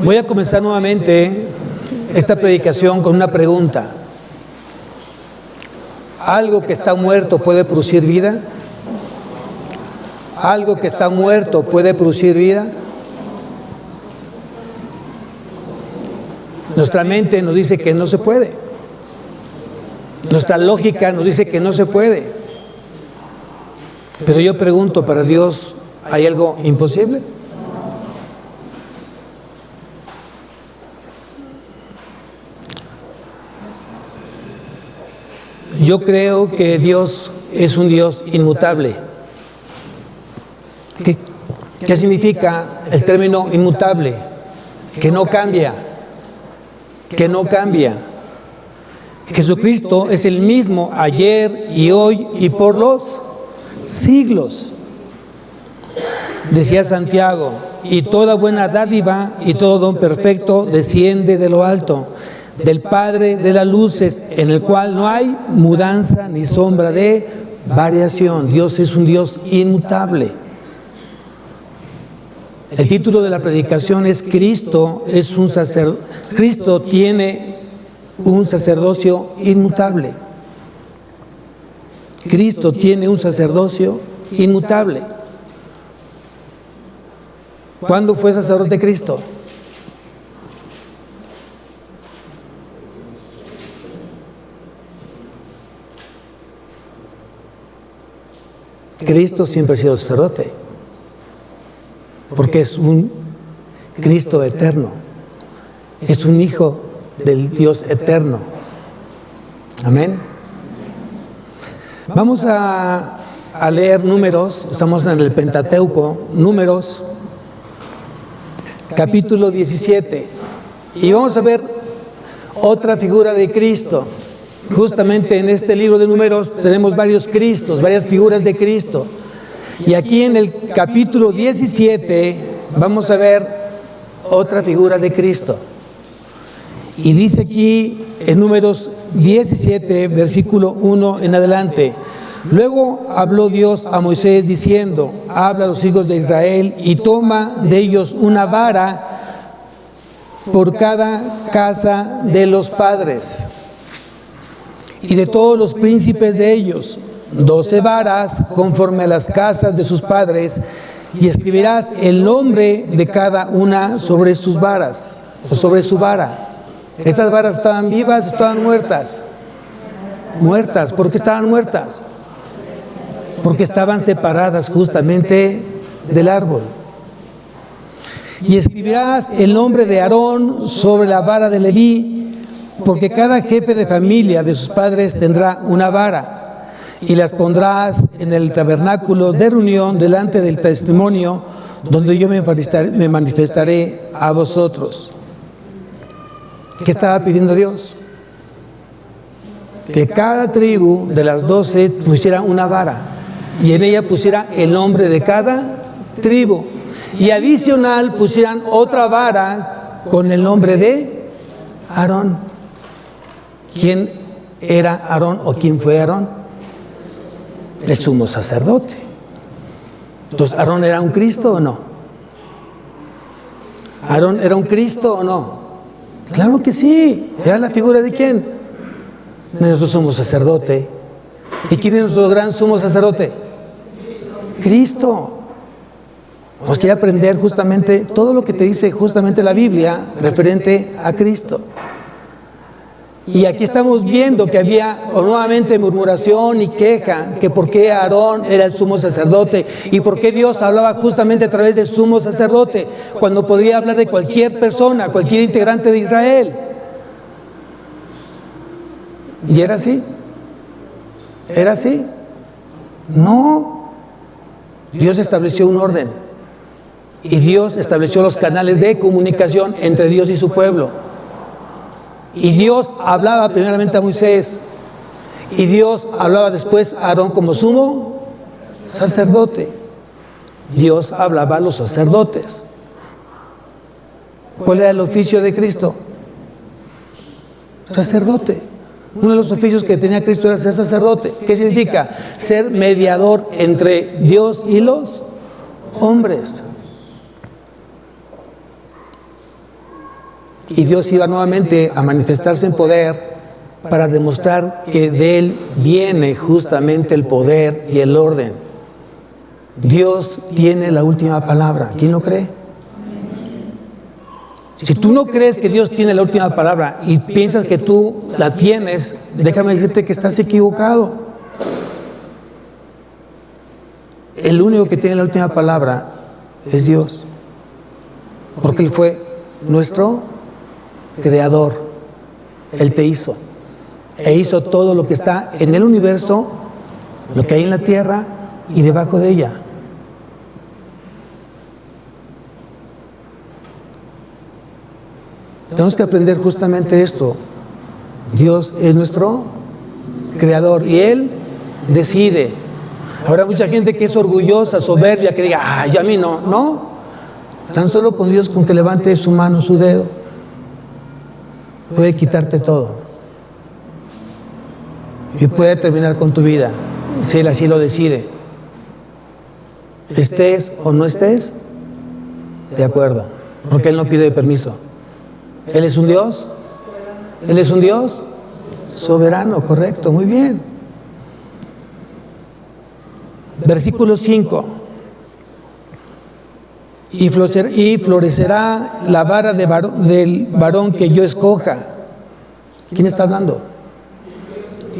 Voy a comenzar nuevamente esta predicación con una pregunta. ¿Algo que está muerto puede producir vida? ¿Algo que está muerto puede producir vida? Nuestra mente nos dice que no se puede. Nuestra lógica nos dice que no se puede. Pero yo pregunto, ¿para Dios hay algo imposible? Yo creo que Dios es un Dios inmutable. ¿Qué significa el término inmutable? Que no cambia. Que no cambia. Jesucristo es el mismo ayer y hoy y por los siglos. Decía Santiago, y toda buena dádiva y todo don perfecto desciende de lo alto, del Padre de las luces, en el cual no hay mudanza ni sombra de variación. Dios es un Dios inmutable. El título de la predicación es Cristo tiene un sacerdocio inmutable. Cristo tiene un sacerdocio inmutable. ¿Cuándo fue sacerdote Cristo? Cristo siempre ha sido sacerdote, porque es un Cristo eterno, es un hijo del Dios eterno. Amén. Vamos a leer Números, estamos en el Pentateuco, Números, capítulo 17, y vamos a ver otra figura de Cristo. Justamente en este libro de Números tenemos varios Cristos, varias figuras de Cristo. Y aquí en el capítulo 17 vamos a ver otra figura de Cristo. Y dice aquí en Números 17, versículo 1 en adelante: luego habló Dios a Moisés diciendo, habla a los hijos de Israel y toma de ellos una vara por cada casa de los padres y de todos los príncipes de ellos, 12 varas conforme a las casas de sus padres, y escribirás el nombre de cada una sobre sus varas, o sobre su vara. ¿Estas varas estaban vivas o estaban muertas? Muertas. ¿Por qué estaban muertas? Porque estaban separadas justamente del árbol. Y escribirás el nombre de Aarón sobre la vara de Leví, porque cada jefe de familia de sus padres tendrá una vara, y las pondrás en el tabernáculo de reunión delante del testimonio, donde yo me manifestaré a vosotros. ¿Qué estaba pidiendo Dios? Que cada tribu de las 12 pusiera una vara, y en ella pusiera el nombre de cada tribu, y adicional pusieran otra vara con el nombre de Aarón. ¿Quién era Aarón o quién fue Aarón? El sumo sacerdote. Entonces, ¿Aarón era un Cristo o no? ¿Aarón era un Cristo o no? Claro que sí. ¿Era la figura de quién? De nuestro sumo sacerdote. ¿Y quién es nuestro gran sumo sacerdote? Cristo. Nos quiere aprender justamente todo lo que te dice justamente la Biblia referente a Cristo. Y aquí estamos viendo que había nuevamente murmuración y queja, que por qué Aarón era el sumo sacerdote y por qué Dios hablaba justamente a través del sumo sacerdote, cuando podría hablar de cualquier persona, cualquier integrante de Israel. ¿Y era así? ¿Era así? No. Dios estableció un orden. Y Dios estableció los canales de comunicación entre Dios y su pueblo. Y Dios hablaba primeramente a Moisés, y Dios hablaba después a Aarón como sumo sacerdote. Dios hablaba a los sacerdotes. ¿Cuál era el oficio de Cristo? Sacerdote. Uno de los oficios que tenía Cristo era ser sacerdote. ¿Qué significa? Ser mediador entre Dios y los hombres. y Dios iba nuevamente a manifestarse en poder para demostrar que de Él viene justamente el poder y el orden. Dios tiene la última palabra. ¿Quién lo cree? Si tú no crees que Dios tiene la última palabra y piensas que tú la tienes, déjame decirte que estás equivocado. El único que tiene la última palabra es Dios, porque Él fue nuestro creador. Él te hizo e hizo todo lo que está en el universo, lo que hay en la tierra y debajo de ella. Tenemos que aprender justamente esto. Dios es nuestro creador y Él decide. Habrá mucha gente que es orgullosa, soberbia, que diga, ay, a mí no. No, tan solo con Dios, con que levante su mano, su dedo, puede quitarte todo y puede terminar con tu vida, si Él así lo decide. Estés o no estés de acuerdo, porque Él no pide permiso. Él es un Dios, Él es un Dios soberano, correcto, muy bien. Versículo 5. Y florecerá la vara del varón que yo escoja. ¿Quién está hablando?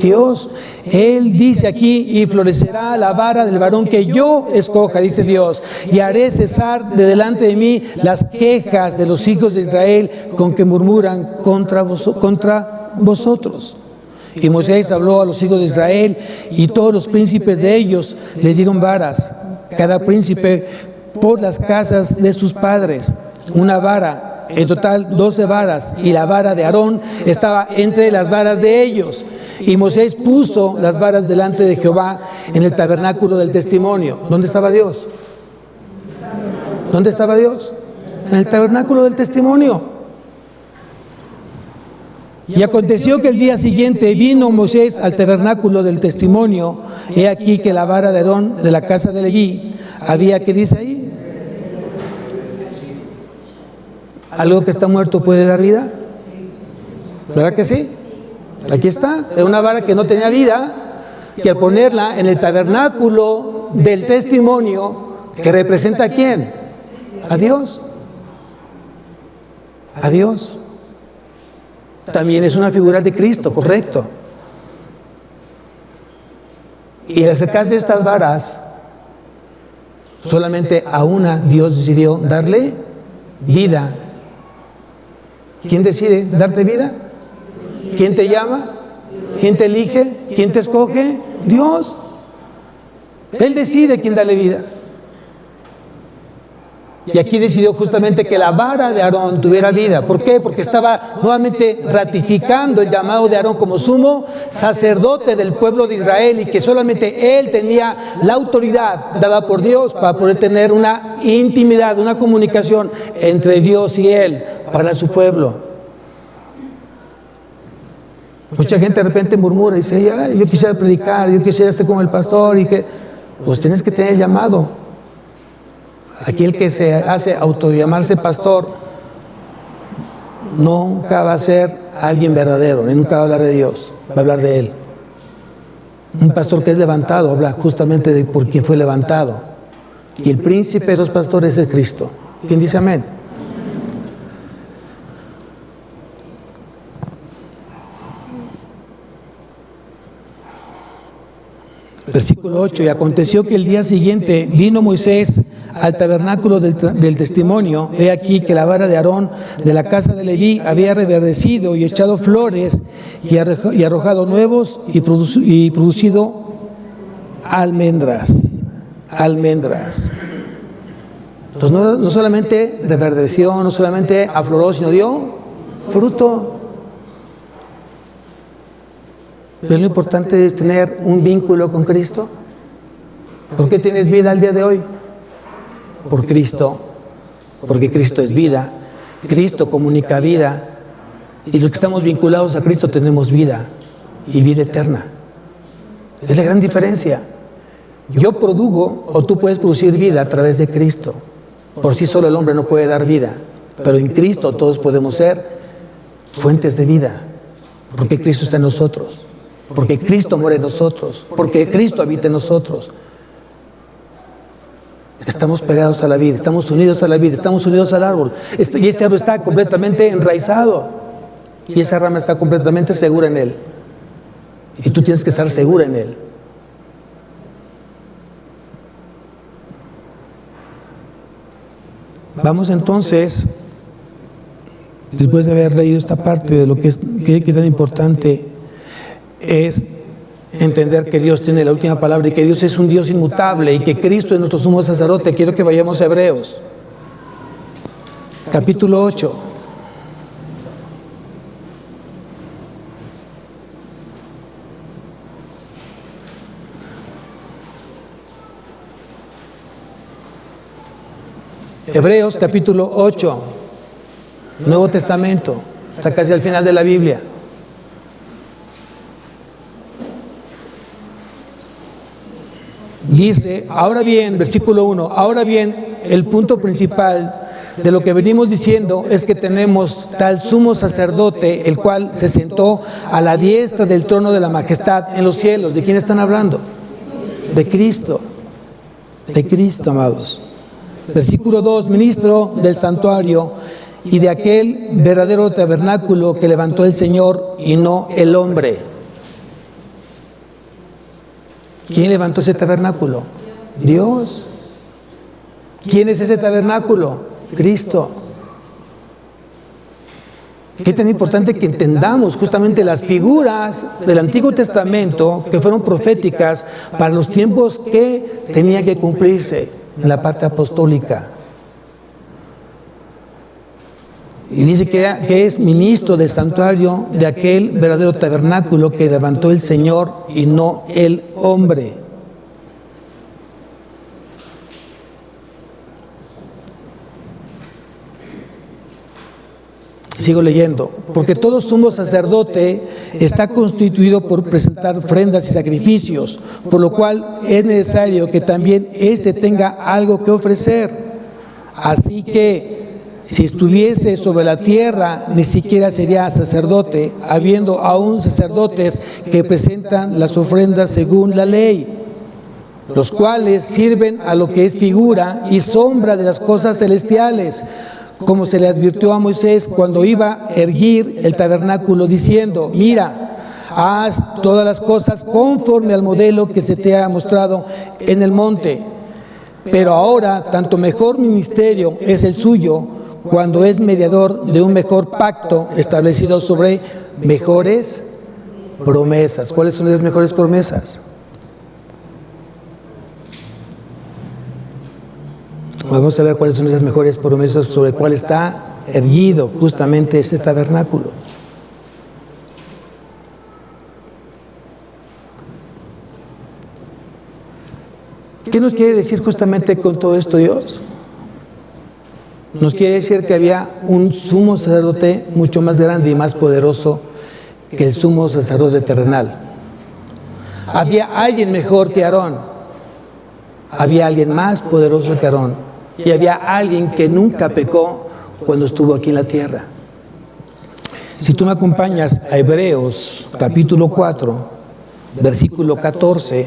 Dios. Él dice aquí, y florecerá la vara del varón que yo escoja, dice Dios, y haré cesar de delante de mí las quejas de los hijos de Israel con que murmuran contra vosotros. Y Moisés habló a los hijos de Israel, y todos los príncipes de ellos le dieron varas, cada príncipe por las casas de sus padres, una vara, en total 12 varas, y la vara de Aarón estaba entre las varas de ellos. Y Moisés puso las varas delante de Jehová en el tabernáculo del testimonio. ¿Dónde estaba Dios? ¿Dónde estaba Dios? En el tabernáculo del testimonio. Y aconteció que el día siguiente vino Moisés al tabernáculo del testimonio. He aquí que la vara de Aarón de la casa de Leví había, ¿qué dice ahí? ¿Algo que está muerto puede dar vida? ¿Verdad que sí? Aquí está, es una vara que no tenía vida, que al ponerla en el tabernáculo del testimonio, que representa ¿a quién? A Dios. A Dios. También es una figura de Cristo, correcto. Y al acercarse estas varas, solamente a una Dios decidió darle vida. ¿Quién decide darte vida? ¿Quién te llama? ¿Quién te elige? ¿Quién te escoge? Dios. Él decide quién dale vida. Y aquí decidió justamente que la vara de Aarón tuviera vida. ¿Por qué? Porque estaba nuevamente ratificando el llamado de Aarón como sumo sacerdote del pueblo de Israel, y que solamente él tenía la autoridad dada por Dios para poder tener una intimidad, una comunicación entre Dios y él para su pueblo. Mucha gente de repente murmura y dice, ay, yo quisiera predicar, yo quisiera estar como el pastor, y que pues tienes que tener el llamado. Aquí el que se hace autollamarse pastor nunca va a ser alguien verdadero, ni nunca va a hablar de Dios, va a hablar de Él. Un pastor que es levantado habla justamente de por quién fue levantado. Y el príncipe de los pastores es Cristo. ¿Quién dice amén? Versículo 8, y aconteció que el día siguiente vino Moisés al tabernáculo del testimonio. He aquí que la vara de Aarón de la casa de Leví había reverdecido y echado flores y arrojado nuevos y producido almendras. Entonces no solamente reverdeció, no solamente afloró, sino dio fruto. Pero lo importante es tener un vínculo con Cristo. ¿Por qué tienes vida al día de hoy? Por Cristo, porque Cristo es vida. Cristo comunica vida, y los que estamos vinculados a Cristo tenemos vida, y vida eterna. Es la gran diferencia. Yo produjo, o tú puedes producir vida a través de Cristo. Por sí solo el hombre no puede dar vida, pero en Cristo todos podemos ser fuentes de vida, porque Cristo está en nosotros, porque Cristo muere en nosotros, porque Cristo habita en nosotros. Estamos pegados a la vida, estamos unidos a la vida, estamos unidos al árbol. Y este árbol está completamente enraizado. Y esa rama está completamente segura en él. Y tú tienes que estar segura en él. Vamos entonces, después de haber leído esta parte de lo que es tan importante es entender que Dios tiene la última palabra y que Dios es un Dios inmutable y que Cristo es nuestro sumo sacerdote. Quiero que vayamos a Hebreos, capítulo 8. Hebreos capítulo 8, Nuevo Testamento, está casi al final de la Biblia. Dice, ahora bien, versículo 1, ahora bien, el punto principal de lo que venimos diciendo es que tenemos tal sumo sacerdote, el cual se sentó a la diestra del trono de la majestad en los cielos. ¿De quién están hablando? De Cristo, amados. Versículo 2, ministro del santuario y de aquel verdadero tabernáculo que levantó el Señor y no el hombre. ¿Quién levantó ese tabernáculo? Dios. ¿Quién es ese tabernáculo? Cristo. Qué tan importante que entendamos justamente las figuras del Antiguo Testamento que fueron proféticas para los tiempos que tenía que cumplirse en la parte apostólica. Y dice que es ministro del santuario de aquel verdadero tabernáculo que levantó el Señor y no el hombre. Sigo leyendo. Porque todo sumo sacerdote está constituido por presentar ofrendas y sacrificios, por lo cual es necesario que también éste tenga algo que ofrecer. Así que si estuviese sobre la tierra, ni siquiera sería sacerdote, habiendo aún sacerdotes que presentan las ofrendas según la ley, los cuales sirven a lo que es figura y sombra de las cosas celestiales, como se le advirtió a Moisés cuando iba a erguir el tabernáculo, diciendo, mira, haz todas las cosas conforme al modelo que se te ha mostrado en el monte. Pero ahora, tanto mejor ministerio es el suyo, cuando es mediador de un mejor pacto establecido sobre mejores promesas. ¿Cuáles son las mejores promesas? Vamos a ver cuáles son esas mejores promesas sobre cuál está erguido justamente ese tabernáculo. ¿Qué nos quiere decir justamente con todo esto Dios? Nos quiere decir que había un sumo sacerdote mucho más grande y más poderoso que el sumo sacerdote terrenal. Había alguien mejor que Aarón. Había alguien más poderoso que Aarón. Y había alguien que nunca pecó cuando estuvo aquí en la tierra. Si tú me acompañas a Hebreos capítulo 4, versículo 14,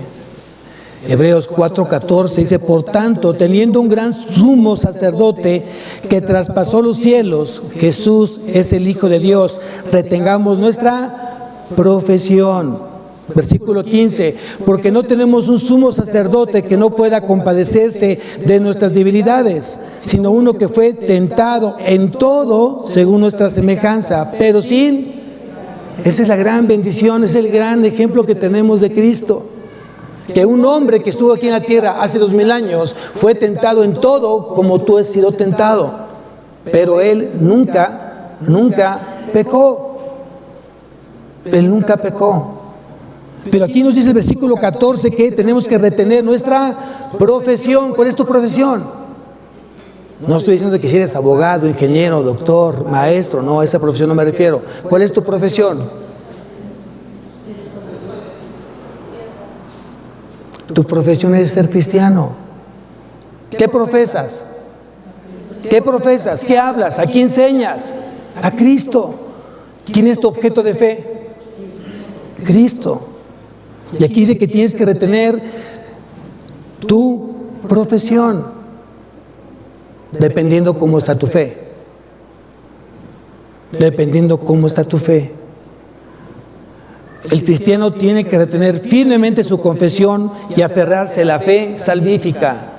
Hebreos 4:14 dice, por tanto, teniendo un gran sumo sacerdote que traspasó los cielos, Jesús es el Hijo de Dios, retengamos nuestra profesión. Versículo 15, porque no tenemos un sumo sacerdote que no pueda compadecerse de nuestras debilidades, sino uno que fue tentado en todo según nuestra semejanza, pero sin... Esa es la gran bendición, es el gran ejemplo que tenemos de Cristo. Que un hombre que estuvo aquí en la tierra hace 2000 años fue tentado en todo como tú has sido tentado, pero él nunca pecó. Él nunca pecó. Pero aquí nos dice el versículo 14 que tenemos que retener nuestra profesión. ¿Cuál es tu profesión? No estoy diciendo que si eres abogado, ingeniero, doctor, maestro, no, a esa profesión no me refiero. ¿Cuál es tu profesión? Tu profesión es ser cristiano. ¿Qué profesas? ¿Qué profesas? ¿Qué hablas? ¿A quién enseñas? A Cristo. ¿Quién es tu objeto de fe? Cristo. Y aquí dice que tienes que retener tu profesión, dependiendo cómo está tu fe. Dependiendo cómo está tu fe. El cristiano tiene que retener firmemente su confesión y aferrarse a la fe salvífica.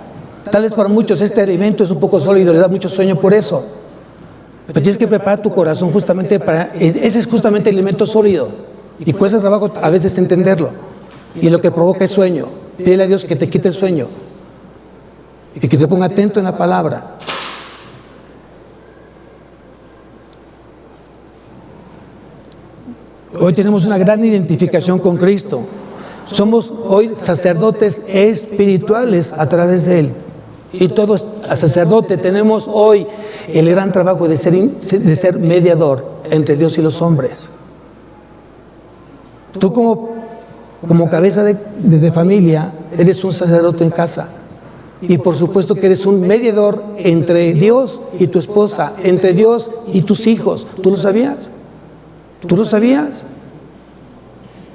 Tal vez para muchos este alimento es un poco sólido, les da mucho sueño por eso. Pero tienes que preparar tu corazón justamente para... Ese es justamente el alimento sólido. Y cuesta trabajo a veces entenderlo. Y lo que provoca es sueño. Pídele a Dios que te quite el sueño. Y que te ponga atento en la palabra. Hoy tenemos una gran identificación con Cristo. Somos hoy sacerdotes espirituales a través de Él. Y todos, sacerdote, tenemos hoy el gran trabajo de ser mediador entre Dios y los hombres. Tú como cabeza de familia eres un sacerdote en casa. Y por supuesto que eres un mediador entre Dios y tu esposa, entre Dios y tus hijos. ¿Tú lo sabías? ¿Tú lo sabías?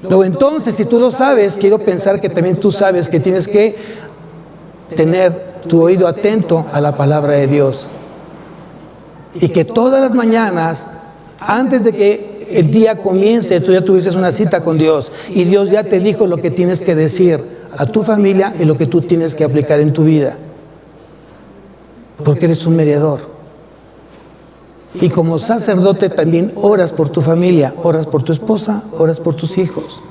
Luego entonces, si tú lo sabes, quiero pensar que también tú sabes que tienes que tener tu oído atento a la palabra de Dios. Y que todas las mañanas, antes de que el día comience, tú ya tuviste una cita con Dios. Y Dios ya te dijo lo que tienes que decir a tu familia y lo que tú tienes que aplicar en tu vida. Porque eres un mediador. Y como sacerdote también oras por tu familia, oras por tu esposa, oras por tus hijos.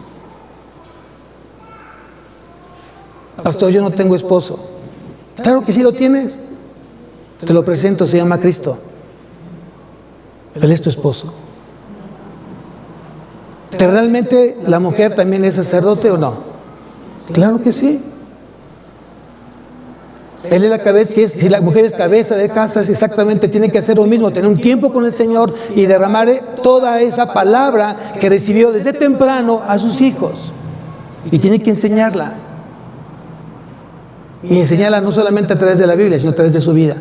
Pastor, yo no tengo esposo. Claro que sí lo tienes. Te lo presento, se llama Cristo. Él es tu esposo. ¿Realmente la mujer también es sacerdote o no? Claro que sí. Él es la cabeza, si la mujer es cabeza de casa, exactamente tiene que hacer lo mismo, tener un tiempo con el Señor y derramar toda esa palabra que recibió desde temprano a sus hijos. Y tiene que enseñarla. Y enseñarla no solamente a través de la Biblia, sino a través de su vida.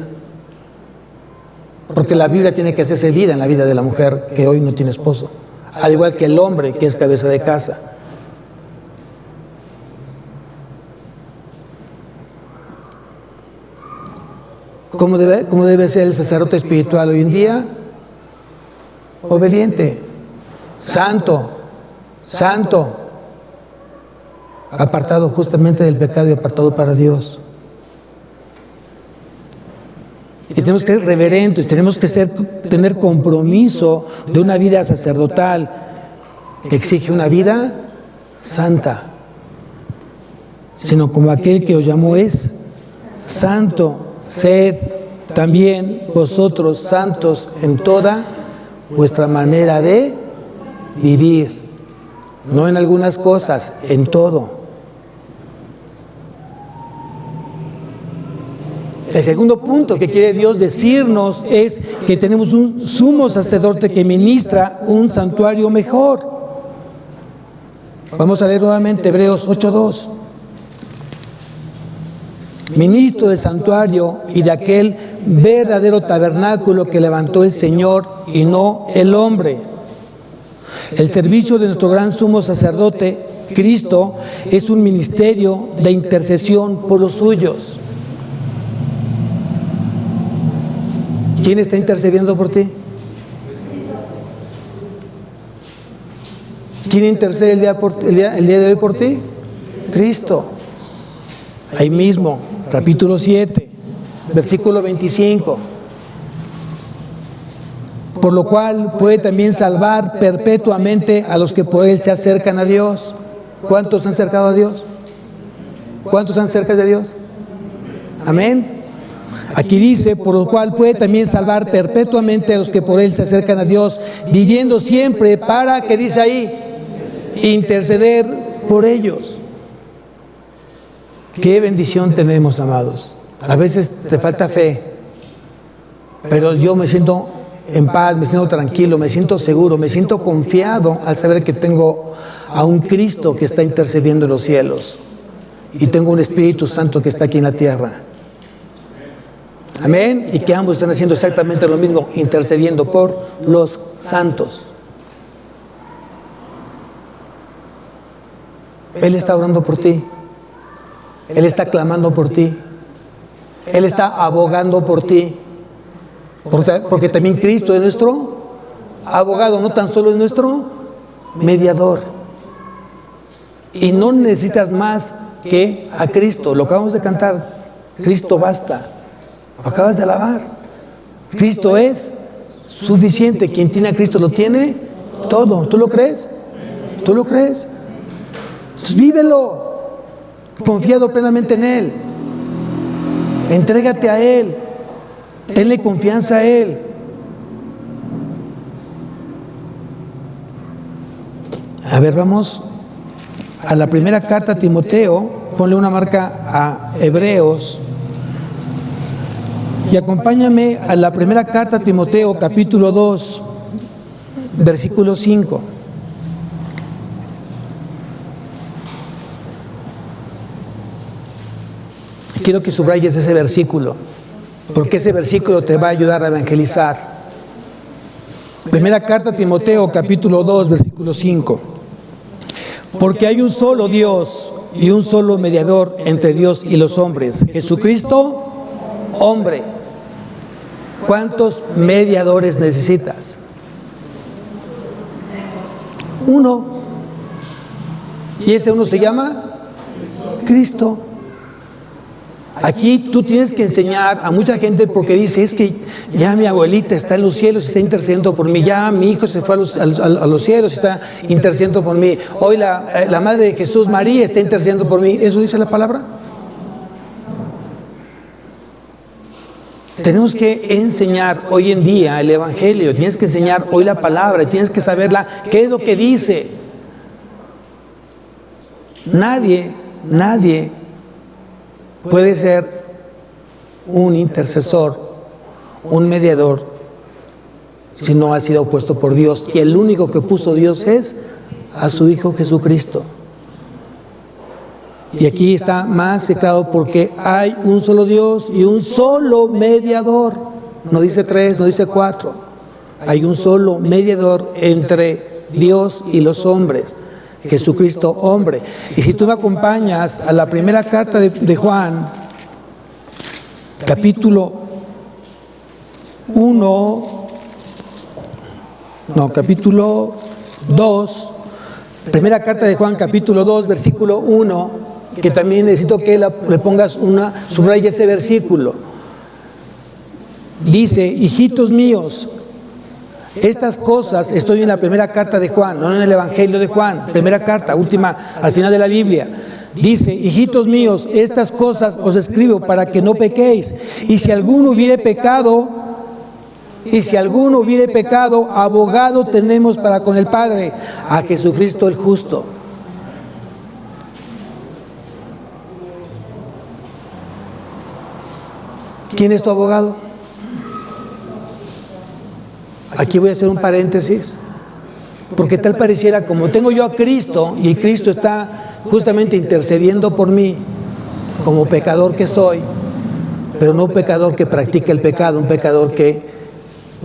Porque la Biblia tiene que hacerse vida en la vida de la mujer que hoy no tiene esposo. Al igual que el hombre que es cabeza de casa. ¿Cómo debe ser el sacerdote espiritual hoy en día? Obediente, santo, apartado justamente del pecado y apartado para Dios. Y tenemos que ser reverentes, tenemos que tener compromiso de una vida sacerdotal que exige una vida santa, sino como aquel que os llamó es santo. Sed también vosotros santos en toda vuestra manera de vivir, no en algunas cosas, en todo. El segundo punto que quiere Dios decirnos es que tenemos un sumo sacerdote que ministra un santuario mejor. Vamos a leer nuevamente Hebreos 8:2. Ministro del santuario y de aquel verdadero tabernáculo que levantó el Señor y no el hombre. El servicio de nuestro gran sumo sacerdote, Cristo, es un ministerio de intercesión por los suyos. ¿Quién está intercediendo por ti? ¿Quién intercede el día de hoy por ti? Cristo. Ahí mismo, capítulo 7, versículo 25. Por lo cual puede también salvar perpetuamente a los que por Él se acercan a Dios. ¿Cuántos se han acercado a Dios? ¿Cuántos están cerca de Dios? Amén. Aquí dice, por lo cual puede también salvar perpetuamente a los que por Él se acercan a Dios, viviendo siempre para, ¿qué dice ahí? Interceder por ellos. Qué bendición tenemos, amados. A veces te falta fe, pero yo me siento en paz, me siento tranquilo, me siento seguro, me siento confiado al saber que tengo a un Cristo que está intercediendo en los cielos y tengo un Espíritu Santo que está aquí en la tierra. Amén. Y que ambos están haciendo exactamente lo mismo, intercediendo por los santos. Él está orando por ti. Él está clamando por ti. Él está abogando por ti. Porque también Cristo es nuestro abogado, no tan solo es nuestro mediador. Y no necesitas más que a Cristo. Lo acabamos de cantar. Cristo basta. Lo acabas de alabar. Cristo es suficiente. Quien tiene a Cristo lo tiene todo. ¿Tú lo crees? ¿Tú lo crees? Entonces vívelo. Confiado plenamente en Él. Entrégate a Él. Tenle confianza a Él. A ver, vamos a la primera carta a Timoteo. Ponle una marca a Hebreos. Y acompáñame a la primera carta a Timoteo, capítulo 2, versículo 5. Quiero que subrayes ese versículo, porque ese versículo te va a ayudar a evangelizar. Primera carta a Timoteo, capítulo 2, versículo 5. Porque hay un solo Dios y un solo mediador entre Dios y los hombres, Jesucristo, hombre. ¿Cuántos mediadores necesitas? Uno. Y ese uno se llama Cristo. Aquí tú tienes que enseñar a mucha gente porque dice, es que ya mi abuelita está en los cielos y está intercediendo por mí, ya mi hijo se fue a los cielos y está intercediendo por mí, hoy la madre de Jesús, María, está intercediendo por mí. ¿Eso dice la palabra? Tenemos que enseñar hoy en día el Evangelio, tienes que enseñar hoy la palabra, tienes que saberla, qué es lo que dice. Nadie puede ser un intercesor, un mediador, si no ha sido puesto por Dios. Y el único que puso Dios es a su Hijo Jesucristo. Y aquí está más claro porque hay un solo Dios y un solo mediador. No dice 3, no dice 4. Hay un solo mediador entre Dios y los hombres. Jesucristo, hombre. Y si tú me acompañas a la primera carta de Juan, capítulo 2, primera carta de Juan, capítulo 2, versículo 1, que también necesito que le pongas subraya ese versículo. Dice, hijitos míos, estas cosas, estoy en la primera carta de Juan, no en el Evangelio de Juan, primera carta, última, al final de la Biblia. Dice, hijitos míos, estas cosas os escribo para que no pequéis. Y si alguno hubiere pecado, abogado tenemos para con el Padre, a Jesucristo el justo. ¿Quién es tu abogado? Aquí voy a hacer un paréntesis, porque tal pareciera como tengo yo a Cristo y Cristo está justamente intercediendo por mí como pecador que soy, pero no un pecador que practica el pecado, un pecador que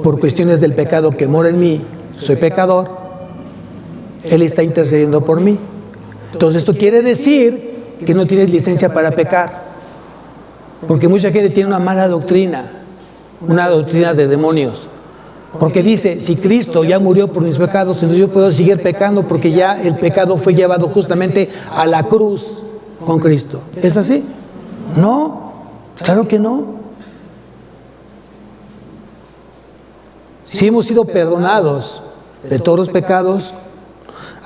por cuestiones del pecado que mora en mí, soy pecador, Él está intercediendo por mí. Entonces esto quiere decir que no tienes licencia para pecar, porque mucha gente tiene una mala doctrina, una doctrina de demonios. Porque dice, si Cristo ya murió por mis pecados, entonces yo puedo seguir pecando porque ya el pecado fue llevado justamente a la cruz con Cristo. ¿Es así? No, claro que no. Si hemos sido perdonados de todos los pecados,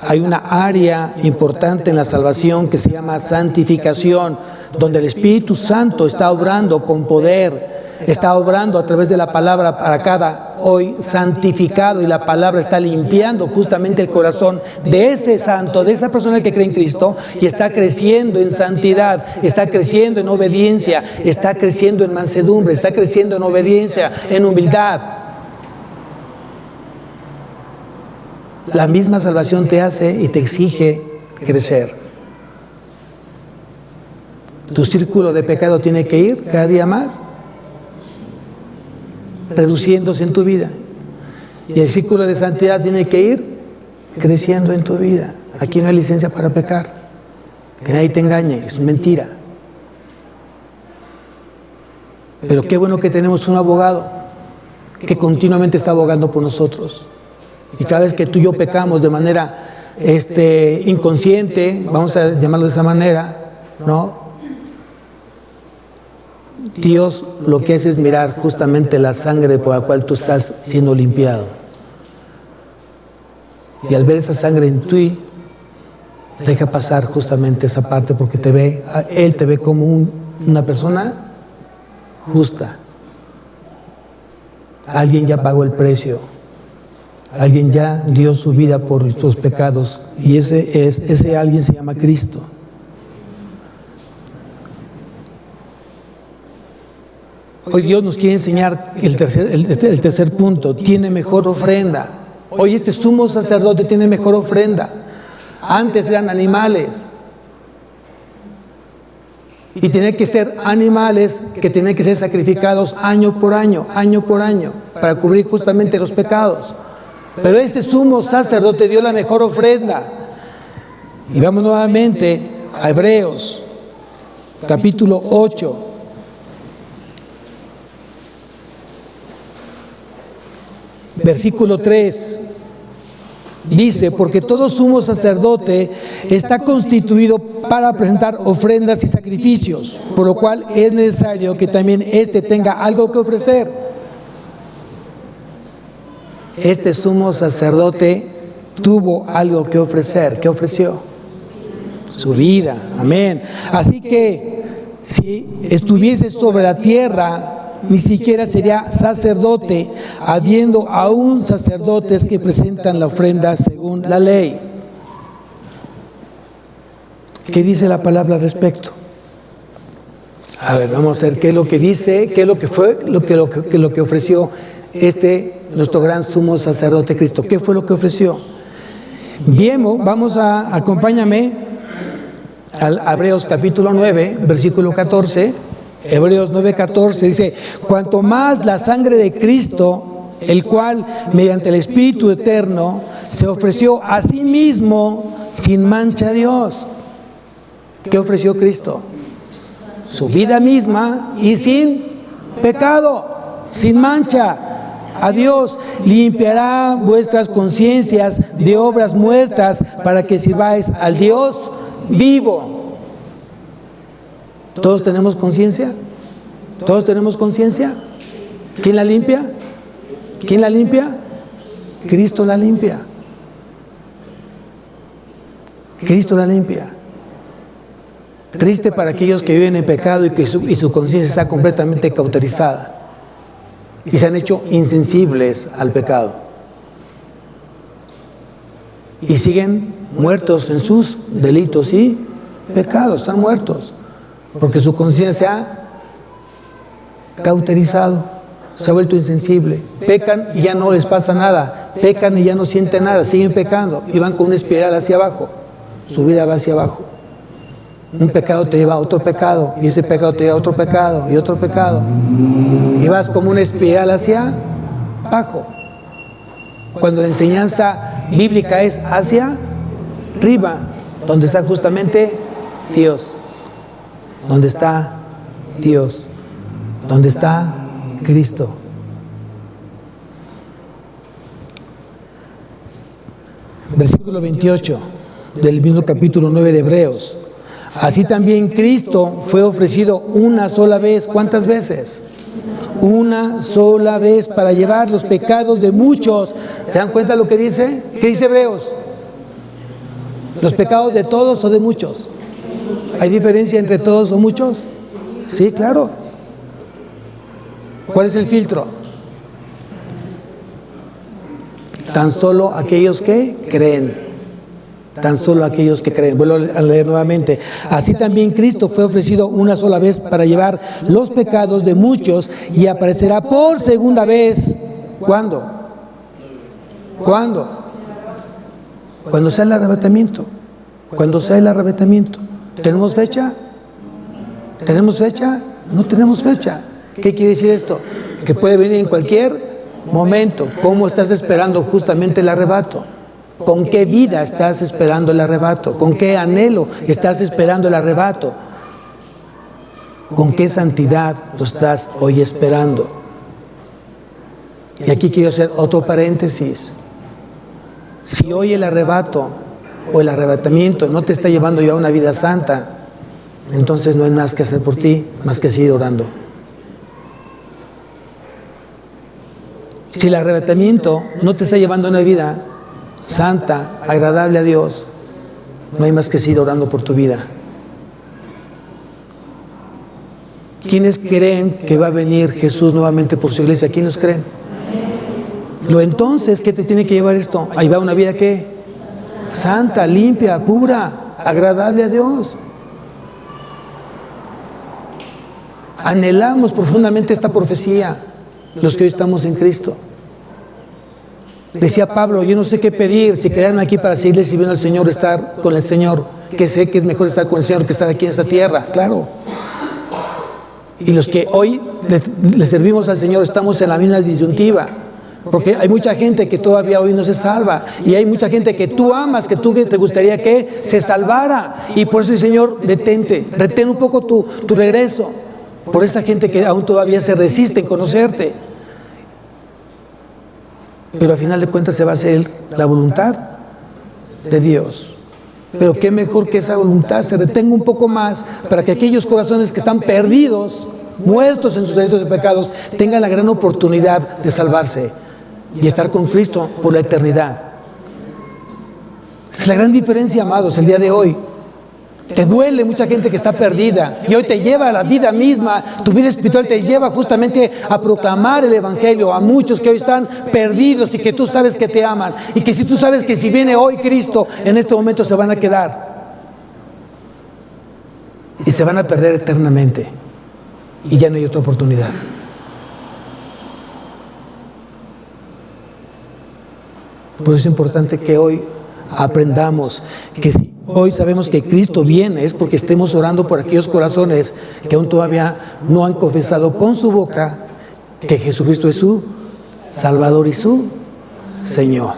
hay una área importante en la salvación que se llama santificación, donde el Espíritu Santo está obrando con poder, está obrando a través de la palabra para cada hoy santificado, y la palabra está limpiando justamente el corazón de ese santo, de esa persona que cree en Cristo y está creciendo en santidad, está creciendo en obediencia, está creciendo en mansedumbre, está creciendo en obediencia, en humildad. La misma salvación te hace y te exige crecer. Tu círculo de pecado tiene que ir cada día más reduciéndose en tu vida, y el círculo de santidad tiene que ir creciendo en tu vida. Aquí no hay licencia para pecar. Que nadie te engañe, es mentira. Pero qué bueno que tenemos un abogado que continuamente está abogando por nosotros. Y cada vez que tú y yo pecamos de manera inconsciente, vamos a llamarlo de esa manera, ¿no? Dios lo que hace es mirar justamente la sangre por la cual tú estás siendo limpiado. Y al ver esa sangre en ti, deja pasar justamente esa parte porque Él te ve como una persona justa. Alguien ya pagó el precio. Alguien ya dio su vida por tus pecados. Y ese alguien se llama Cristo. Hoy Dios nos quiere enseñar el tercer punto. Tiene mejor ofrenda. Hoy este sumo sacerdote tiene mejor ofrenda. Antes eran animales. Y tenían que ser animales que tenían que ser sacrificados año por año, para cubrir justamente los pecados. Pero este sumo sacerdote dio la mejor ofrenda. Y vamos nuevamente a Hebreos, capítulo 8. Versículo 3. Dice, porque todo sumo sacerdote está constituido para presentar ofrendas y sacrificios, por lo cual es necesario que también éste tenga algo que ofrecer. Este sumo sacerdote tuvo algo que ofrecer. ¿Qué ofreció? Su vida. Amén. Así que si estuviese sobre la tierra, ni siquiera sería sacerdote, habiendo aún sacerdotes que presentan la ofrenda según la ley. ¿Qué dice la palabra al respecto? A ver, vamos a ver qué es lo que dice, qué es lo que fue, lo que ofreció nuestro gran sumo sacerdote Cristo. ¿Qué fue lo que ofreció? Bien, acompáñame al Hebreos capítulo 9, versículo 14. Hebreos 9:14 dice, cuanto más la sangre de Cristo, el cual mediante el Espíritu eterno se ofreció a sí mismo sin mancha a Dios. ¿Qué ofreció Cristo? Su vida misma y sin pecado, sin mancha a Dios. Limpiará vuestras conciencias de obras muertas para que sirváis al Dios vivo. ¿Todos tenemos conciencia? ¿Todos tenemos conciencia? ¿Quién la limpia? ¿Quién la limpia? Cristo la limpia. Cristo la limpia. Triste para aquellos que viven en pecado y su conciencia está completamente cauterizada y se han hecho insensibles al pecado y siguen muertos en sus delitos y pecados, están muertos. Porque su conciencia se ha cauterizado, se ha vuelto insensible. Pecan y ya no les pasa nada. Pecan y ya no sienten nada, siguen pecando y van con una espiral hacia abajo. Su vida va hacia abajo. Un pecado te lleva a otro pecado y ese pecado te lleva a otro pecado y otro pecado. Y vas como una espiral hacia abajo. Cuando la enseñanza bíblica es hacia arriba, donde está justamente Dios. ¿Dónde está Dios? ¿Dónde está Cristo? Versículo 28 del mismo capítulo 9 de Hebreos. Así también Cristo fue ofrecido una sola vez. ¿Cuántas veces? Una sola vez para llevar los pecados de muchos. ¿Se dan cuenta lo que dice? ¿Qué dice Hebreos? ¿Los pecados de todos o de muchos? ¿Hay diferencia entre todos o muchos? Sí, claro. ¿Cuál es el filtro? Tan solo aquellos que creen. Tan solo aquellos que creen. Vuelvo a leer nuevamente. Así también Cristo fue ofrecido una sola vez para llevar los pecados de muchos y aparecerá por segunda vez. ¿Cuándo? ¿Cuándo? Cuando sea el arrebatamiento. Cuando sea el arrebatamiento. ¿Tenemos fecha? ¿Tenemos fecha? No tenemos fecha. ¿Qué quiere decir esto? Que puede venir en cualquier momento. ¿Cómo estás esperando justamente el arrebato? ¿Con qué vida estás esperando el arrebato? ¿Con qué anhelo estás esperando el arrebato? ¿Con qué santidad lo estás hoy esperando? Y aquí quiero hacer otro paréntesis. Si hoy el arrebato o el arrebatamiento no te está llevando ya a una vida santa, entonces no hay más que hacer por ti, más que seguir orando. Si el arrebatamiento no te está llevando a una vida santa, agradable a Dios, no hay más que seguir orando por tu vida. ¿Quiénes creen que va a venir Jesús nuevamente por su iglesia? ¿Quiénes creen? Lo entonces, ¿qué te tiene que llevar esto? Ahí va una vida, ¿qué? Santa, limpia, pura, agradable a Dios. Anhelamos profundamente esta profecía, los que hoy estamos en Cristo. Decía Pablo, yo no sé qué pedir, si quedaron aquí para seguirle sirviendo al Señor, estar con el Señor, que sé que es mejor estar con el Señor que estar aquí en esta tierra, claro. Y los que hoy le servimos al Señor estamos en la misma disyuntiva, porque hay mucha gente que todavía hoy no se salva, y hay mucha gente que tú amas, que te gustaría que se salvara, y por eso el Señor, detente, retén un poco tu regreso, por esta gente que aún todavía se resiste en conocerte. Pero al final de cuentas se va a hacer la voluntad de Dios. Pero qué mejor que esa voluntad se retenga un poco más para que aquellos corazones que están perdidos, muertos en sus delitos y pecados, tengan la gran oportunidad de salvarse y estar con Cristo por la eternidad. Es la gran diferencia, amados, el día de hoy. Te duele mucha gente que está perdida y hoy te lleva a la vida misma, tu vida espiritual te lleva justamente a proclamar el Evangelio a muchos que hoy están perdidos y que tú sabes que te aman y que si tú sabes que si viene hoy Cristo, en este momento se van a quedar y se van a perder eternamente y ya no hay otra oportunidad. Por eso es importante que hoy aprendamos que si hoy sabemos que Cristo viene, es porque estemos orando por aquellos corazones que aún todavía no han confesado con su boca que Jesucristo es su Salvador y su Señor.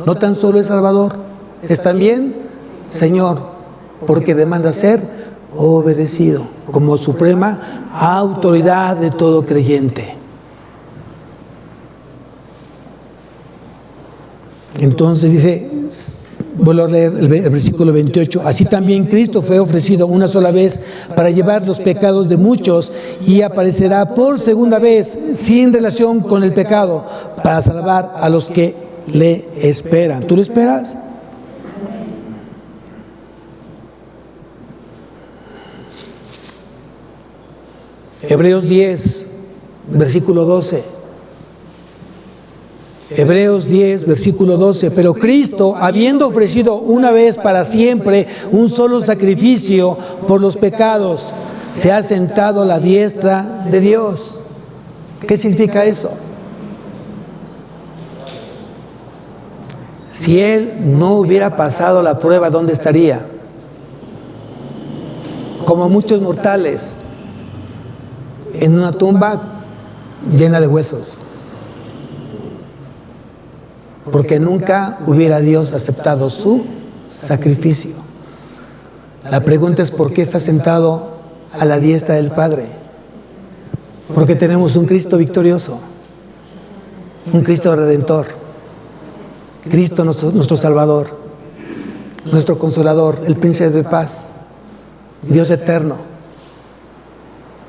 No tan solo es Salvador, es también Señor, porque demanda ser obedecido como suprema autoridad de todo creyente. Entonces dice, vuelvo a leer el versículo 28, así también Cristo fue ofrecido una sola vez para llevar los pecados de muchos y aparecerá por segunda vez sin relación con el pecado para salvar a los que le esperan. ¿Tú lo esperas? Hebreos 10, versículo 12. Hebreos 10, versículo 12. Pero Cristo, habiendo ofrecido una vez para siempre un solo sacrificio por los pecados, se ha sentado a la diestra de Dios. ¿Qué significa eso? Si Él no hubiera pasado la prueba, ¿dónde estaría? Como muchos mortales, en una tumba llena de huesos. Porque nunca hubiera Dios aceptado su sacrificio. La pregunta es: ¿por qué está sentado a la diestra del Padre? Porque tenemos un Cristo victorioso, un Cristo redentor, Cristo nuestro Salvador, nuestro Consolador, el Príncipe de paz, Dios eterno,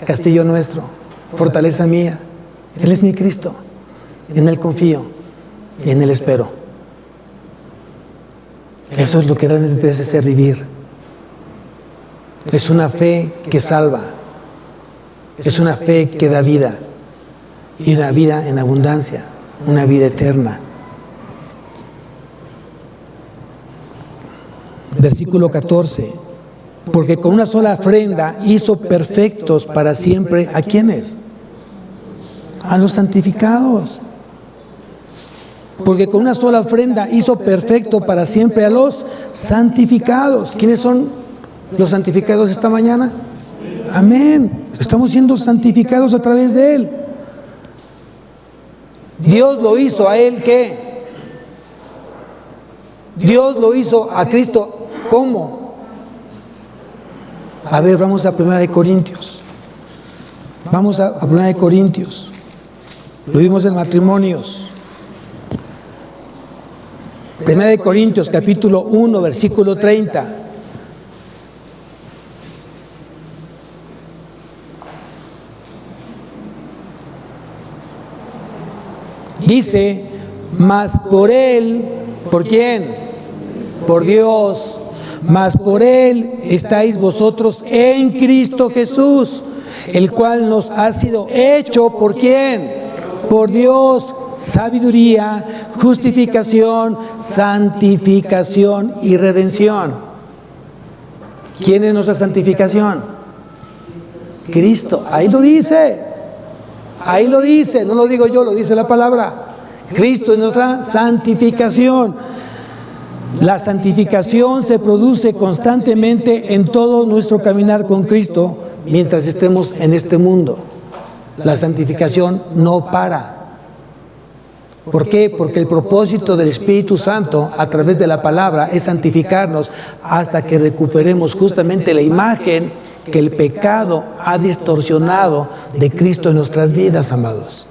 castillo nuestro, fortaleza mía. Él es mi Cristo, en Él confío y en Él espero. Eso es lo que realmente te hace vivir. Es una fe que salva, es una fe que da vida, y una vida en abundancia, una vida eterna. Versículo 14. Porque con una sola ofrenda hizo perfectos para siempre, ¿a quiénes? A los santificados. Porque con una sola ofrenda hizo perfecto para siempre a los santificados. ¿Quiénes son los santificados esta mañana? Amén. Estamos siendo santificados a través de Él. Dios lo hizo a Él, ¿qué? Dios lo hizo a Cristo, ¿cómo? A ver, vamos a 1 Corintios. Vamos a 1 Corintios. Lo vimos en matrimonios. 1 Corintios, capítulo 1, versículo 30. Dice, mas por Él, ¿por quién? Por Dios. Mas por Él estáis vosotros en Cristo Jesús, el cual nos ha sido hecho, ¿por quién? Por Dios, sabiduría, justificación, santificación y redención. ¿Quién es nuestra santificación? Cristo, ahí lo dice. Ahí lo dice, no lo digo yo, lo dice la palabra. Cristo es nuestra santificación. La santificación se produce constantemente en todo nuestro caminar con Cristo mientras estemos en este mundo. La santificación no para. ¿Por qué? Porque el propósito del Espíritu Santo a través de la palabra es santificarnos hasta que recuperemos justamente la imagen que el pecado ha distorsionado de Cristo en nuestras vidas, amados.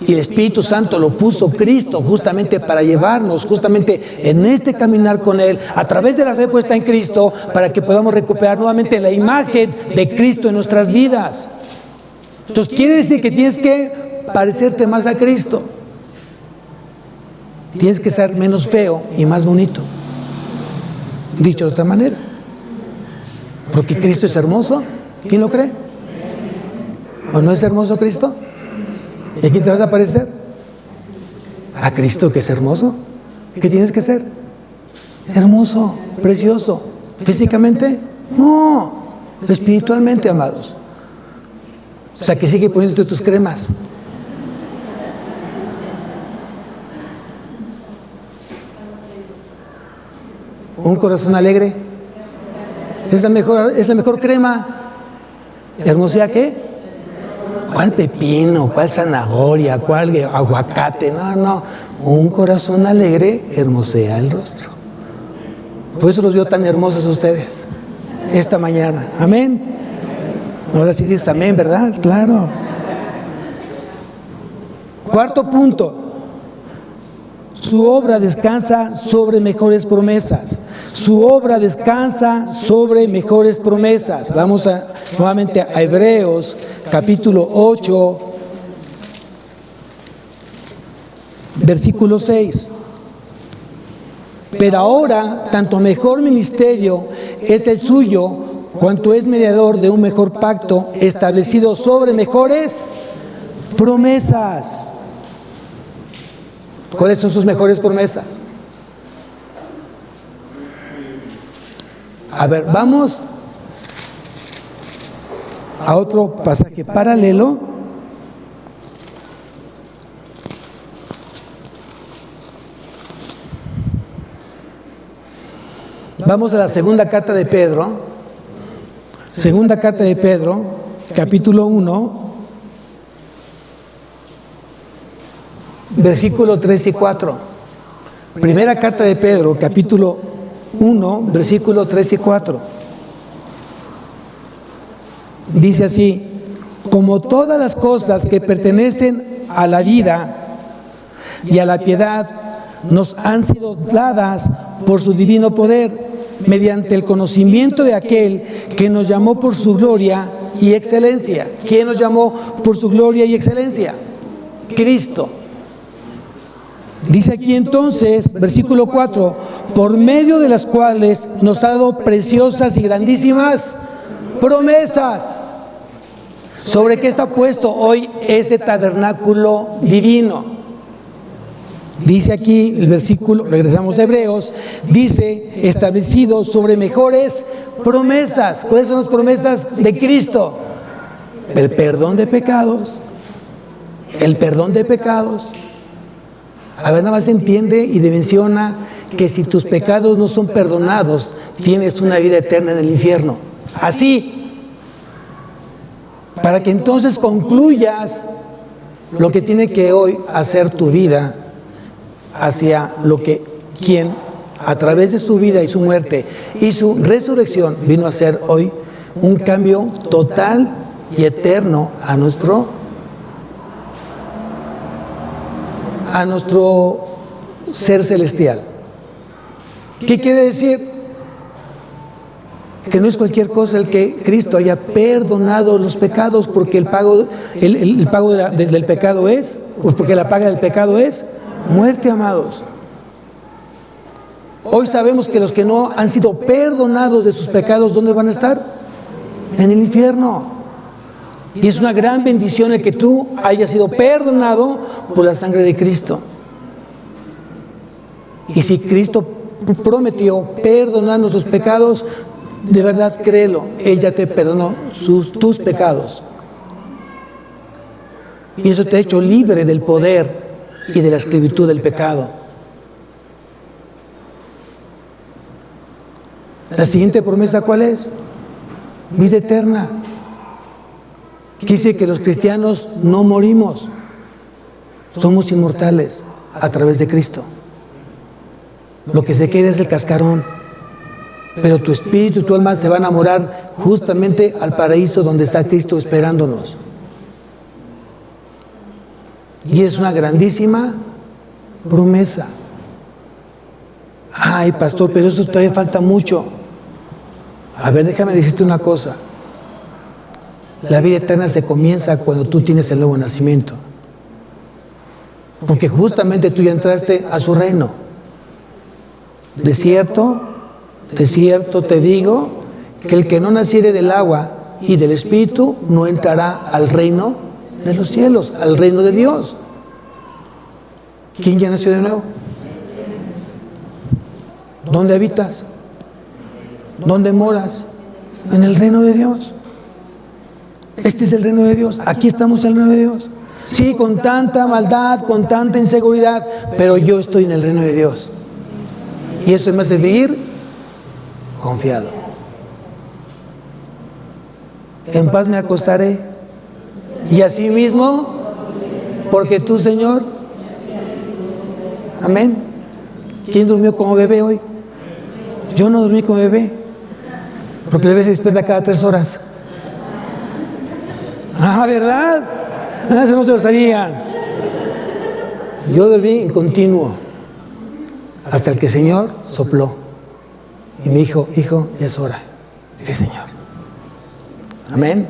Y el Espíritu Santo lo puso Cristo justamente para llevarnos justamente en este caminar con Él, a través de la fe puesta en Cristo, para que podamos recuperar nuevamente la imagen de Cristo en nuestras vidas. Entonces quiere decir que tienes que parecerte más a Cristo. Tienes que ser menos feo y más bonito. Dicho de otra manera. Porque Cristo es hermoso. ¿Quién lo cree? ¿O no es hermoso Cristo? ¿Y a quién te vas a parecer? A Cristo, que es hermoso. ¿Qué tienes que ser? Hermoso, precioso. ¿Físicamente? No. Espiritualmente, amados. O sea, que sigue poniéndote tus cremas. Un corazón alegre. Es la mejor crema. ¿Hermosea qué? ¿Cuál pepino? ¿Cuál zanahoria? ¿Cuál aguacate? No. Un corazón alegre hermosea el rostro. Por eso los veo tan hermosos a ustedes esta mañana. Amén. Ahora sí dices amén, ¿verdad? Claro. Cuarto punto. Su obra descansa sobre mejores promesas. Su obra descansa sobre mejores promesas. Vamos nuevamente a Hebreos, capítulo 8, versículo 6. Pero ahora, tanto mejor ministerio es el suyo, cuanto es mediador de un mejor pacto establecido sobre mejores promesas. ¿Cuáles son sus mejores promesas? A ver, vamos a otro pasaje paralelo. Vamos a la segunda carta de Pedro. Segunda carta de Pedro, capítulo 1, versículo 3 y 4. Primera carta de Pedro, capítulo 1, versículo 3 y 4. Dice así: como todas las cosas que pertenecen a la vida y a la piedad nos han sido dadas por su divino poder, mediante el conocimiento de aquel que nos llamó por su gloria y excelencia. ¿Quién nos llamó por su gloria y excelencia? Cristo. Dice aquí entonces, versículo 4, por medio de las cuales nos ha dado preciosas y grandísimas promesas. ¿Sobre qué está puesto hoy ese tabernáculo divino? Dice aquí el versículo, regresamos a Hebreos, dice, establecido sobre mejores promesas. ¿Cuáles son las promesas de Cristo? El perdón de pecados. El perdón de pecados. A ver, nada más entiende y menciona que si tus pecados no son perdonados, tienes una vida eterna en el infierno. Así, para que entonces concluyas lo que tiene que hoy hacer tu vida hacia lo que quien a través de su vida y su muerte y su resurrección vino a hacer hoy un cambio total y eterno a nuestro ser celestial. ¿Qué quiere decir? Que no es cualquier cosa el que Cristo haya perdonado los pecados, porque el pago del pecado es, pues porque la paga del pecado es muerte, amados. Hoy sabemos que los que no han sido perdonados de sus pecados, ¿dónde van a estar? En el infierno. Y es una gran bendición el que tú hayas sido perdonado por la sangre de Cristo. Y si Cristo prometió perdonar nuestros pecados, de verdad créelo, Él ya te perdonó tus pecados. Y eso te ha hecho libre del poder y de la esclavitud del pecado. La siguiente promesa, ¿cuál es? Vida eterna. Dice que los cristianos no morimos, somos inmortales a través de Cristo. Lo que se queda es el cascarón, pero tu espíritu y tu alma se van a morar justamente al paraíso donde está Cristo esperándonos. Y es una grandísima promesa. Ay, pastor, pero eso todavía falta mucho. A ver, déjame decirte una cosa. La vida eterna se comienza cuando tú tienes el nuevo nacimiento. Porque justamente tú ya entraste a su reino. De cierto te digo que el que no naciere del agua y del Espíritu no entrará al reino de los cielos, al reino de Dios. ¿Quién ya nació de nuevo? ¿Dónde habitas? ¿Dónde moras? En el reino de Dios. Este es el reino de Dios. Aquí estamos en el reino de Dios. Sí, con tanta maldad, con tanta inseguridad, pero yo estoy en el reino de Dios. Y eso me hace vivir confiado. En paz me acostaré. Y así mismo, porque tú, Señor. Amén. ¿Quién durmió como bebé hoy? Yo no dormí como bebé, porque el bebé se despierta cada 3 horas. Ah, ¿verdad? Eso no se lo sabían. Yo dormí en continuo hasta el que el Señor sopló y me dijo, hijo, ya es hora. Sí, Señor. Amén.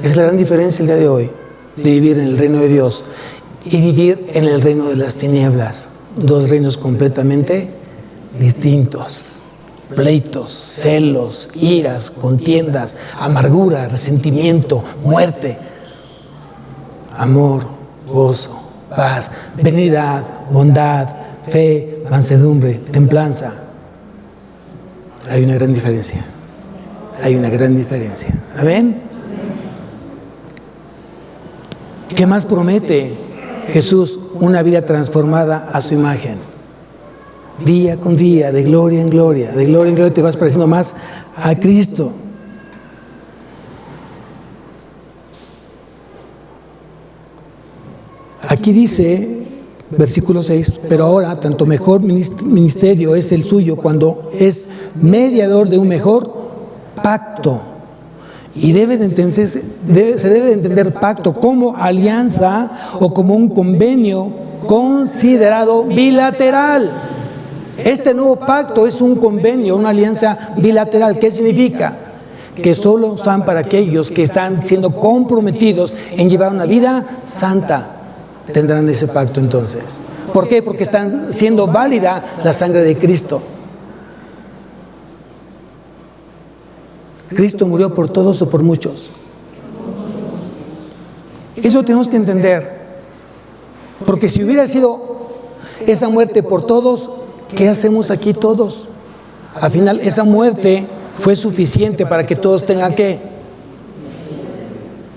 Es la gran diferencia el día de hoy de vivir en el reino de Dios y vivir en el reino de las tinieblas. 2 reinos completamente distintos. Pleitos, celos, iras, contiendas, amargura, resentimiento, muerte, amor, gozo, paz, benignidad, bondad, fe, mansedumbre, templanza. Hay una gran diferencia. Hay una gran diferencia. ¿Amén? ¿Qué más promete Jesús? Una vida transformada a su imagen. Día con día, de gloria en gloria, de gloria en gloria te vas pareciendo más a Cristo. Aquí dice, versículo 6, pero ahora tanto mejor ministerio es el suyo cuando es mediador de un mejor pacto. Y se debe de entender pacto como alianza o como un convenio considerado bilateral. Este nuevo pacto es un convenio, una alianza bilateral. ¿Qué significa? Que solo están para aquellos que están siendo comprometidos en llevar una vida santa. Tendrán ese pacto entonces. ¿Por qué? Porque están siendo válida la sangre de Cristo. Cristo murió por todos o por muchos. Eso tenemos que entender. Porque si hubiera sido esa muerte por todos, ¿qué hacemos aquí todos? Al final, esa muerte fue suficiente para que todos tengan ¿qué?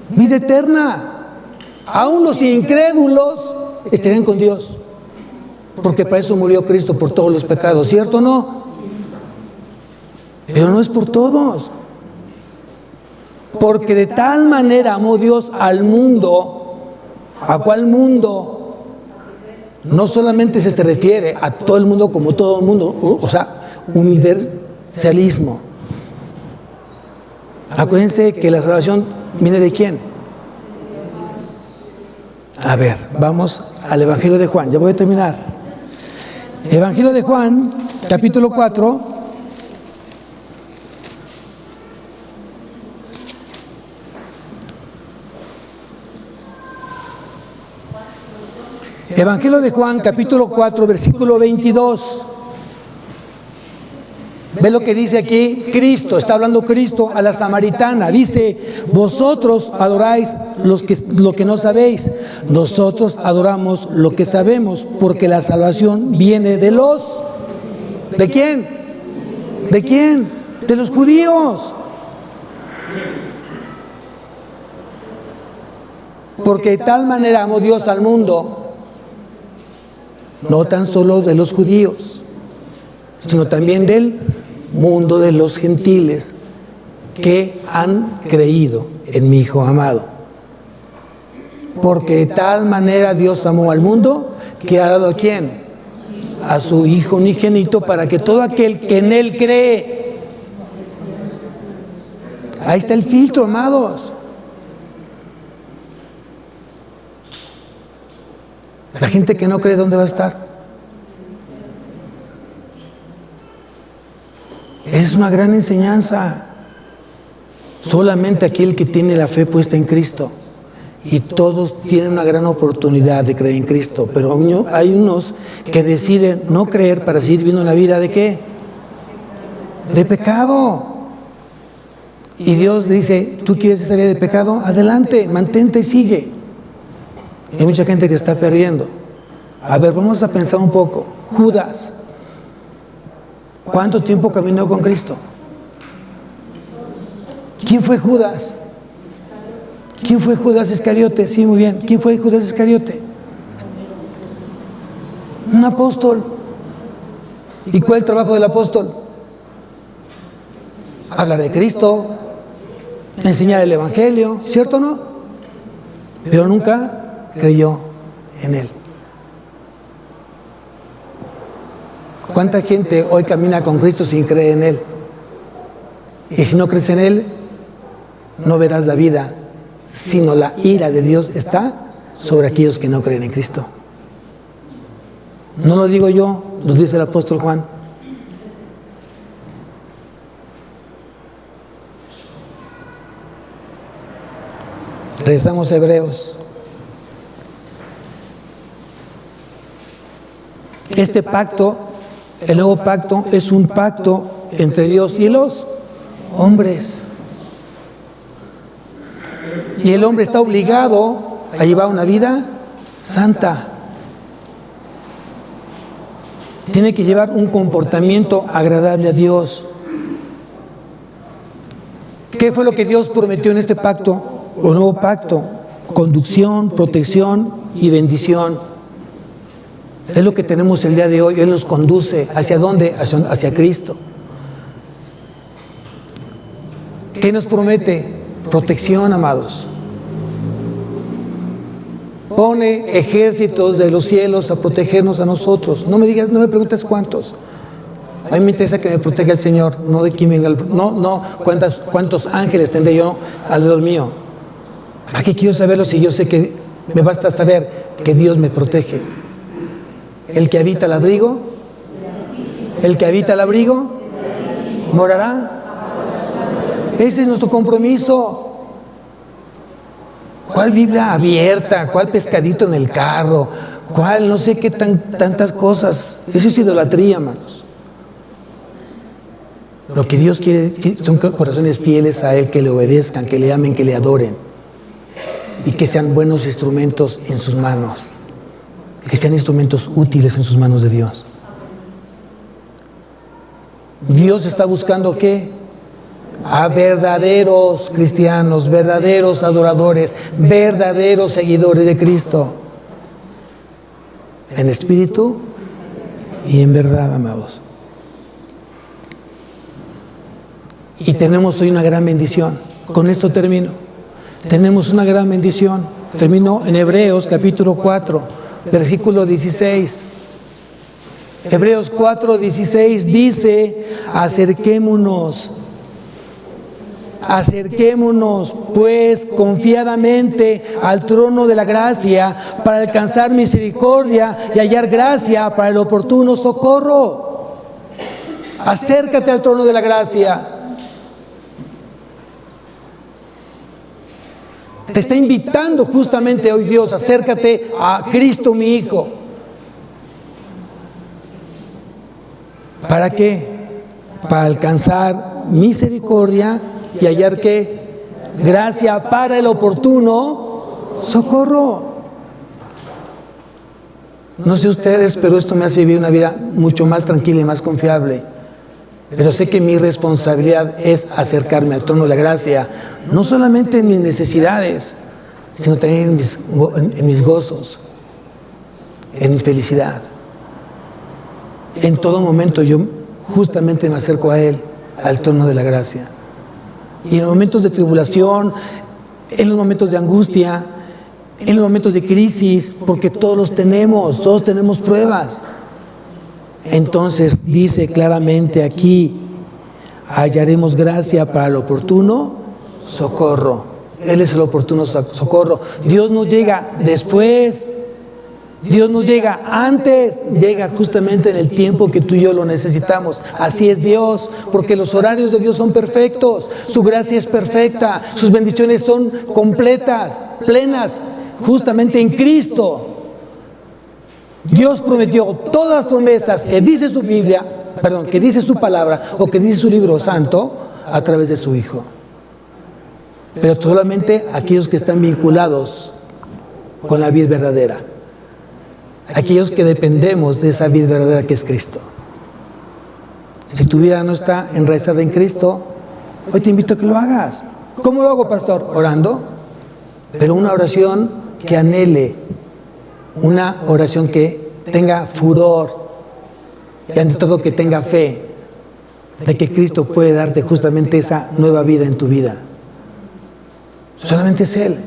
Vida eterna. Aún los incrédulos estarían con Dios. Porque para eso murió Cristo, por todos los pecados, ¿cierto o no? Pero no es por todos. Porque de tal manera amó Dios al mundo. ¿A cuál mundo? no solamente se refiere a todo el mundo como todo el mundo, o sea, universalismo. Acuérdense que la salvación viene de quién. A ver, vamos al Evangelio de Juan, ya voy a terminar. Evangelio de Juan, capítulo 4. Evangelio de Juan, capítulo 4, versículo 22. ¿Ve lo que dice aquí? Cristo, está hablando Cristo a la samaritana. Dice, vosotros adoráis lo que no sabéis. Nosotros adoramos lo que sabemos, porque la salvación viene de los... ¿De quién? ¿De quién? De los judíos. Porque de tal manera amó Dios al mundo, no tan solo de los judíos, sino también del mundo de los gentiles que han creído en mi Hijo amado. Porque de tal manera Dios amó al mundo que ha dado ¿a quién? A su Hijo unigénito, para que todo aquel que en Él cree. Ahí está el filtro, amados. La gente que no cree, ¿dónde va a estar? Es una gran enseñanza. Solamente aquel que tiene la fe puesta en Cristo. Y todos tienen una gran oportunidad de creer en Cristo. Pero hay unos que deciden no creer para seguir viviendo la vida ¿de qué? De pecado. Y Dios dice, ¿tú quieres esa vida de pecado? Adelante, mantente y sigue. Hay mucha gente que está perdiendo. A ver, vamos a pensar un poco. Judas, ¿cuánto tiempo caminó con Cristo? ¿Quién fue Judas? ¿Quién fue Judas Iscariote? Sí, muy bien. ¿Quién fue Judas Iscariote? Un apóstol. ¿Y cuál es el trabajo del apóstol? Hablar de Cristo, enseñar el Evangelio, ¿cierto o no? Pero nunca creyó en Él. ¿Cuánta gente hoy camina con Cristo sin creer en Él? Y si no crees en Él, no verás la vida, sino la ira de Dios está sobre aquellos que no creen en Cristo. No lo digo yo, lo dice el apóstol Juan. Regresamos a Hebreos. Este pacto, el nuevo pacto, es un pacto entre Dios y los hombres. Y el hombre está obligado a llevar una vida santa. Tiene que llevar un comportamiento agradable a Dios. ¿Qué fue lo que Dios prometió en este pacto o nuevo pacto? Conducción, protección y bendición. Es lo que tenemos el día de hoy. Él nos conduce. ¿Hacia dónde? Hacia Cristo. ¿Qué nos promete? Protección, amados. Pone ejércitos de los cielos a protegernos a nosotros. No me digas, no me preguntes cuántos. A mí me interesa que me proteja el Señor, no de quién venga cuántos ángeles tendré yo alrededor mío. Aquí quiero saberlo si yo sé que me basta saber que Dios me protege. El que habita el abrigo, morará. Ese es nuestro compromiso. ¿Cuál Biblia abierta? ¿Cuál pescadito en el carro? ¿Cuál no sé qué tantas cosas? Eso es idolatría, hermanos. Lo que Dios quiere son corazones fieles a Él, que le obedezcan, que le amen, que le adoren. Y que sean buenos instrumentos en sus manos. Que sean instrumentos útiles en sus manos de Dios. Dios está buscando ¿qué? A verdaderos cristianos, verdaderos adoradores, verdaderos seguidores de Cristo. En espíritu y en verdad, amados. Y tenemos hoy una gran bendición. Con esto termino. Tenemos una gran bendición. Termino en Hebreos capítulo 4. versículo 16. Hebreos 4:16 dice: acerquémonos pues confiadamente al trono de la gracia para alcanzar misericordia y hallar gracia para el oportuno socorro. Acércate al trono de la gracia. Te está invitando justamente hoy Dios: acércate a Cristo mi Hijo. ¿Para qué? Para alcanzar misericordia y hallar ¿qué? Gracia para el oportuno socorro. No sé ustedes, pero esto me hace vivir una vida mucho más tranquila y más confiable. Pero sé que mi responsabilidad es acercarme al trono de la gracia, no solamente en mis necesidades, sino también en mis gozos, en mi felicidad. En todo momento yo justamente me acerco a Él, al trono de la gracia. Y en los momentos de tribulación, en los momentos de angustia, en los momentos de crisis, porque todos tenemos pruebas. Entonces dice claramente aquí: hallaremos gracia para el oportuno socorro. Él es el oportuno socorro. Dios nos llega después, Dios nos llega antes, llega justamente en el tiempo que tú y yo lo necesitamos. Así es Dios, porque los horarios de Dios son perfectos, su gracia es perfecta, sus bendiciones son completas, plenas, justamente en Cristo. Dios prometió todas las promesas que dice su Biblia, que dice su palabra o que dice su libro santo a través de su Hijo. Pero solamente aquellos que están vinculados con la vida verdadera, aquellos que dependemos de esa vida verdadera que es Cristo. Si tu vida no está enraizada en Cristo, hoy te invito a que lo hagas. ¿Cómo lo hago, pastor? Orando, pero una oración que anhele, una oración que tenga furor y ante todo que tenga fe de que Cristo puede darte justamente esa nueva vida en tu vida. Solamente es Él.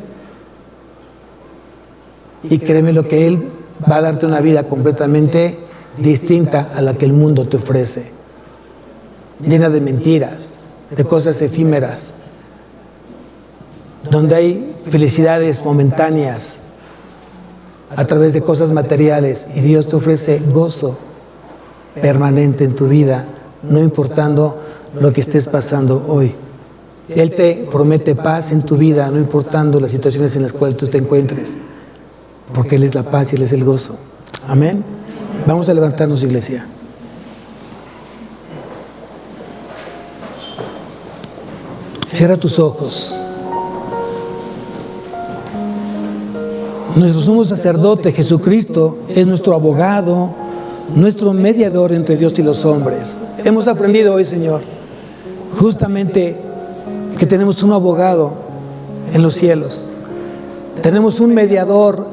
Y créeme lo que Él va a darte una vida completamente distinta a la que el mundo te ofrece, llena de mentiras, de cosas efímeras, donde hay felicidades momentáneas a través de cosas materiales, y Dios te ofrece gozo permanente en tu vida, no importando lo que estés pasando hoy. Él te promete paz en tu vida, no importando las situaciones en las cuales tú te encuentres, porque Él es la paz y Él es el gozo. Amén. Vamos a levantarnos, iglesia. Cierra tus ojos. Nuestro sumo sacerdote Jesucristo es nuestro abogado, nuestro mediador entre Dios y los hombres. Hemos aprendido hoy, Señor, justamente que tenemos un abogado en los cielos. Tenemos un mediador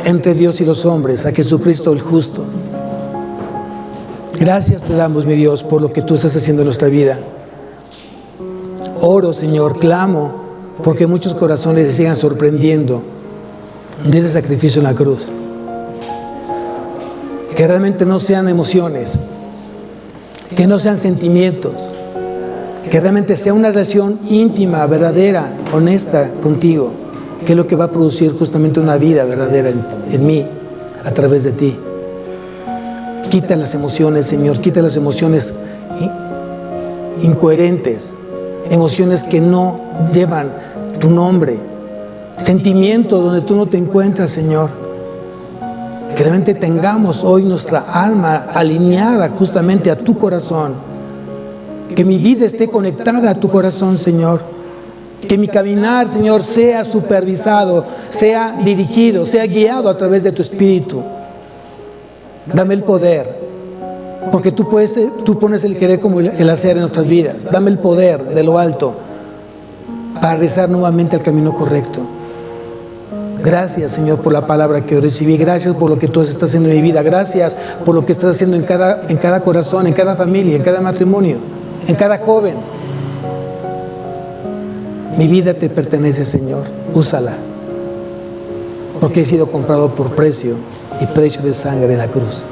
entre Dios y los hombres, a Jesucristo el justo. Gracias te damos, mi Dios, por lo que tú estás haciendo en nuestra vida. Oro, Señor, clamo, porque muchos corazones se sigan sorprendiendo de ese sacrificio en la cruz. Que realmente no sean emociones, que no sean sentimientos, que realmente sea una relación íntima, verdadera, honesta contigo, que es lo que va a producir justamente una vida verdadera en mí, a través de ti. Quita las emociones, Señor, quita las emociones incoherentes, emociones que no llevan tu nombre, sentimientos donde tú no te encuentras, Señor. Que realmente tengamos hoy nuestra alma alineada justamente a tu corazón. Que mi vida esté conectada a tu corazón, Señor. Que mi caminar, Señor, sea supervisado, sea dirigido, sea guiado a través de tu Espíritu. Dame el poder, porque tú pones el querer como el hacer en nuestras vidas. Dame el poder de lo alto para regresar nuevamente al camino correcto. Gracias, Señor, por la palabra que recibí. Gracias por lo que tú estás haciendo en mi vida. Gracias por lo que estás haciendo en cada corazón, en cada familia, en cada matrimonio, en cada joven. Mi vida te pertenece, Señor. Úsala. porque he sido comprado por precio y precio de sangre en la cruz.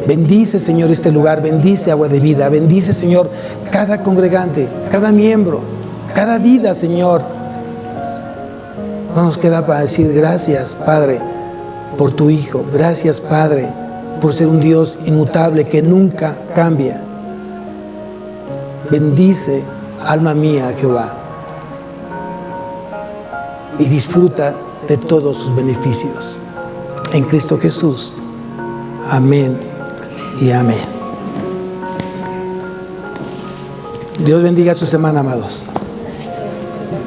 Bendice, Señor, este lugar, bendice Agua de Vida, bendice, Señor, cada congregante, cada miembro, cada vida, Señor. No nos queda para decir gracias, Padre, por tu Hijo. Gracias, Padre, por ser un Dios inmutable que nunca cambia. Bendice, alma mía, a Jehová, y disfruta de todos sus beneficios. En Cristo Jesús. Amén y amén. Dios bendiga su semana, amados.